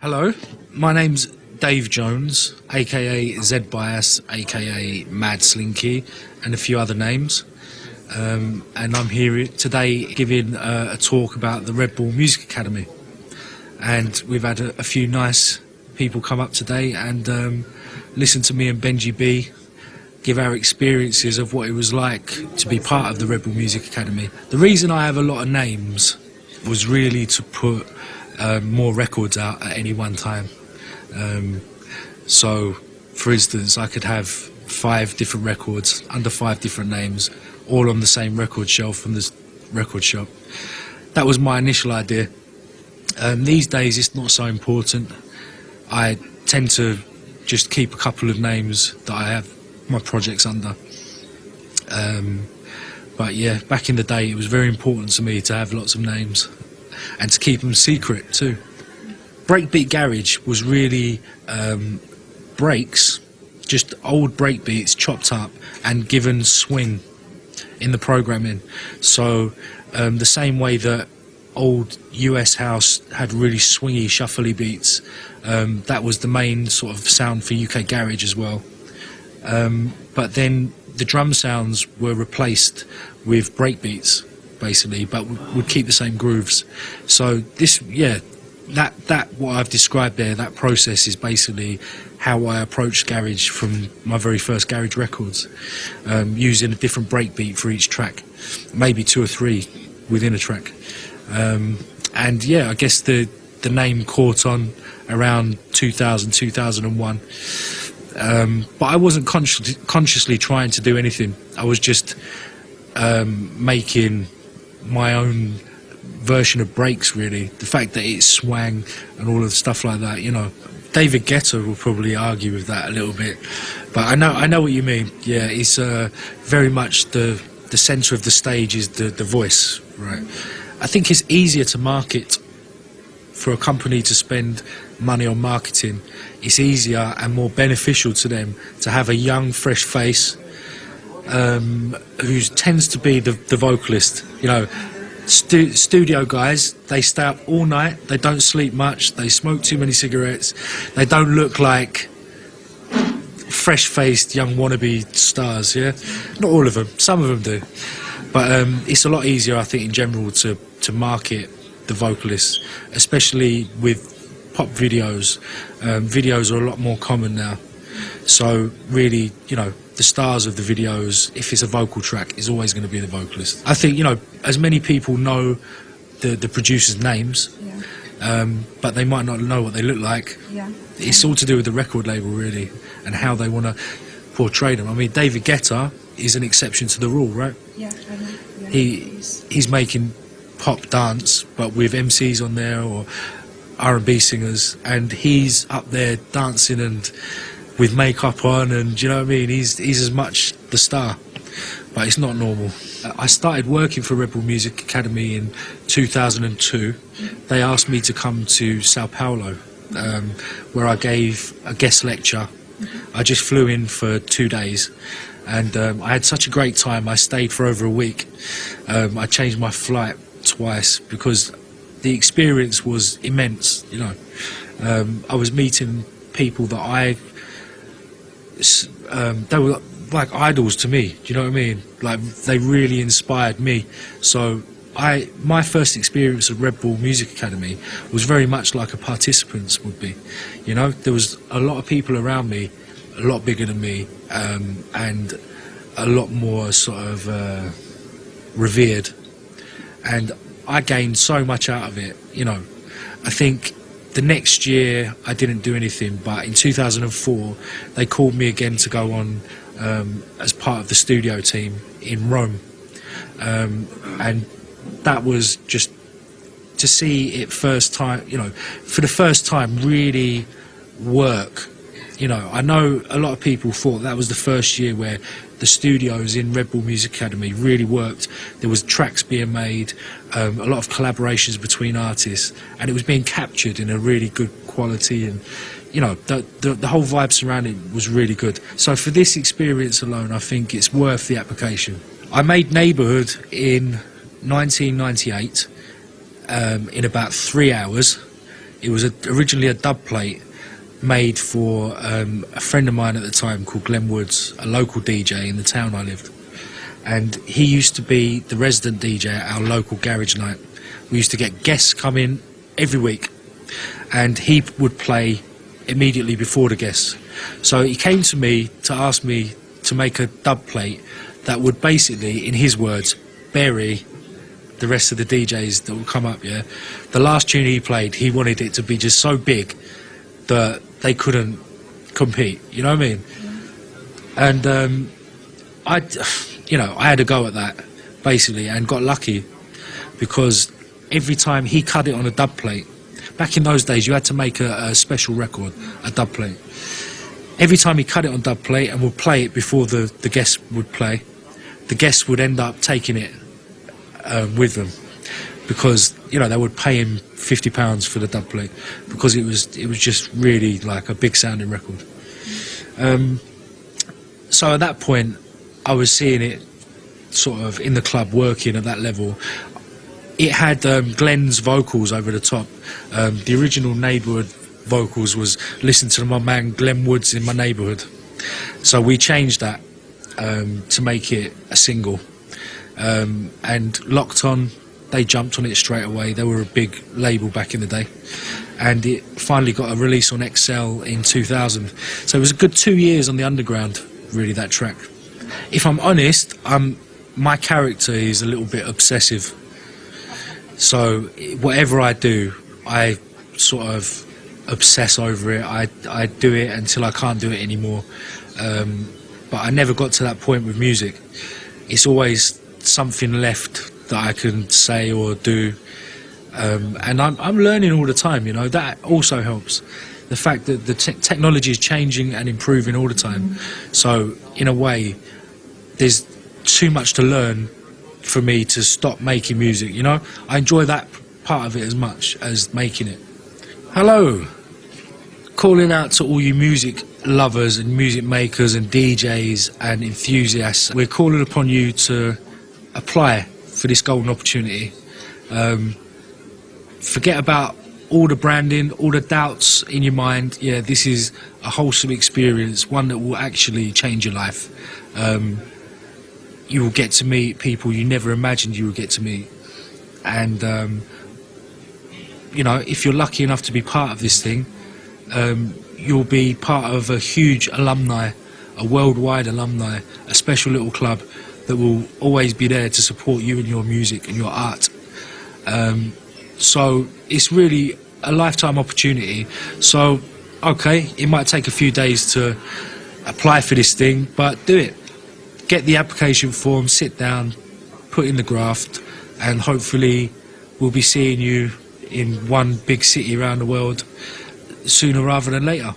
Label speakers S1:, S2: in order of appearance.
S1: Hello, my name's Dave Jones, aka Z Bias, aka Mad Slinky, and a few other names. And I'm here today giving a talk about the Red Bull Music Academy. And we've had a few nice people come up today and listen to me and Benji B give our experiences of what it was like to be part of the Red Bull Music Academy. The reason I have a lot of names was really to put more records out at any one time. So, for instance, I could have 5 different records under 5 different names, all on the same record shelf from this record shop. That was my initial idea. These days it's not so important. I tend to just keep a couple of names that I have my projects under. But yeah, back in the day it was very important to me to have lots of names and to keep them secret too. Breakbeat garage was really breaks, just old breakbeats chopped up and given swing in the programming. So the same way that old US house had really swingy, shuffly beats, that was the main sort of sound for UK garage as well. But then the drum sounds were replaced with breakbeats, basically, but would keep the same grooves. So this, yeah, that what I've described there, that process is basically how I approached garage from my very first garage records, using a different breakbeat for each track, maybe 2 or 3 within a track. And yeah, I guess the name caught on around 2000, 2001. But I wasn't consciously trying to do anything. I was just making my own version of breaks, really. The fact that it swang and all of the stuff like that, you know. David Guetta will probably argue with that a little bit, but I know what you mean. Yeah, it's very much the centre of the stage is the voice, right? I think it's easier to market for a company to spend money on marketing. It's easier and more beneficial to them to have a young, fresh face who tends to be the vocalist. You know, studio guys, they stay up all night, they don't sleep much, they smoke too many cigarettes, they don't look like fresh-faced young wannabe stars, yeah? Not all of them, some of them do. But it's a lot easier, I think, in general to market the vocalists, especially with pop videos. Videos are a lot more common now. So really, you know, the stars of the videos, if it's a vocal track, is always going to be the vocalist. I think, you know, as many people know the producers' names, yeah. But they might not know what they look like. Yeah. It's all to do with the record label, really, and how they want to portray them. I mean, David Guetta is an exception to the rule, right? Yeah, I know. Yeah, he's making pop dance, but with MCs on there or R&B singers, and he's up there dancing and with makeup on, and you know what I mean, he's as much the star, but it's not normal. I started working for Red Bull Music Academy in 2002. They asked me to come to Sao Paulo, where I gave a guest lecture. I just flew in for 2 days, and I had such a great time. I stayed for over a week. I changed my flight twice because the experience was immense, you know. I was meeting people that they were like idols to me, do you know what I mean? Like, they really inspired me. So my first experience of Red Bull Music Academy was very much like a participant's would be. You know, there was a lot of people around me, a lot bigger than me, and a lot more sort of revered. And I gained so much out of it, you know. I think the next year I didn't do anything, but in 2004 they called me again to go on as part of the studio team in Rome, and that was just to see it first time, you know, for the first time really work. You know, I know a lot of people thought that was the first year where the studios in Red Bull Music Academy really worked. There was tracks being made, a lot of collaborations between artists, and it was being captured in a really good quality, and you know, the whole vibe surrounding it was really good. So for this experience alone, I think it's worth the application. I made Neighbourhood in 1998 in about 3 hours. It was originally a dub plate made for a friend of mine at the time called Glenn Woods, a local DJ in the town I lived. And he used to be the resident DJ at our local garage night. We used to get guests come in every week, and he would play immediately before the guests. So he came to me to ask me to make a dub plate that would basically, in his words, bury the rest of the DJs that would come up, yeah? The last tune he played, he wanted it to be just so big that they couldn't compete, you know what I mean? And I had a go at that, basically, and got lucky, because every time he cut it on a dub plate, back in those days you had to make a special record, a dub plate. Every time he cut it on dub plate and would play it before the guests would play, the guests would end up taking it with them, because they would pay him £50 for the dub plate, because it was just really like a big sounding record. So at that point I was seeing it sort of in the club working at that level. It had Glenn's vocals over the top. The original Neighbourhood vocals was "Listen to my man Glenn Woods in my neighbourhood." So we changed that to make it a single. And Locked On, they jumped on it straight away. They were a big label back in the day, and it finally got a release on XL in 2000. So it was a good 2 years on the underground, really, that track. If I'm honest, my character is a little bit obsessive. So whatever I do, I sort of obsess over it. I do it until I can't do it anymore. But I never got to that point with music. It's always something left that I can say or do. And I'm learning all the time, that also helps. The fact that the technology is changing and improving all the time. So in a way, there's too much to learn for me to stop making music, I enjoy that part of it as much as making it. Hello, calling out to all you music lovers and music makers and DJs and enthusiasts. We're calling upon you to apply for this golden opportunity. Forget about all the branding, all the doubts in your mind. Yeah, this is a wholesome experience, one that will actually change your life. You will get to meet people you never imagined you would get to meet. And, if you're lucky enough to be part of this thing, you'll be part of a huge alumni, a worldwide alumni, a special little club that will always be there to support you and your music and your art. So it's really a lifetime opportunity. So, okay, it might take a few days to apply for this thing, but do it. Get the application form, sit down, put in the graft, and hopefully we'll be seeing you in one big city around the world sooner rather than later.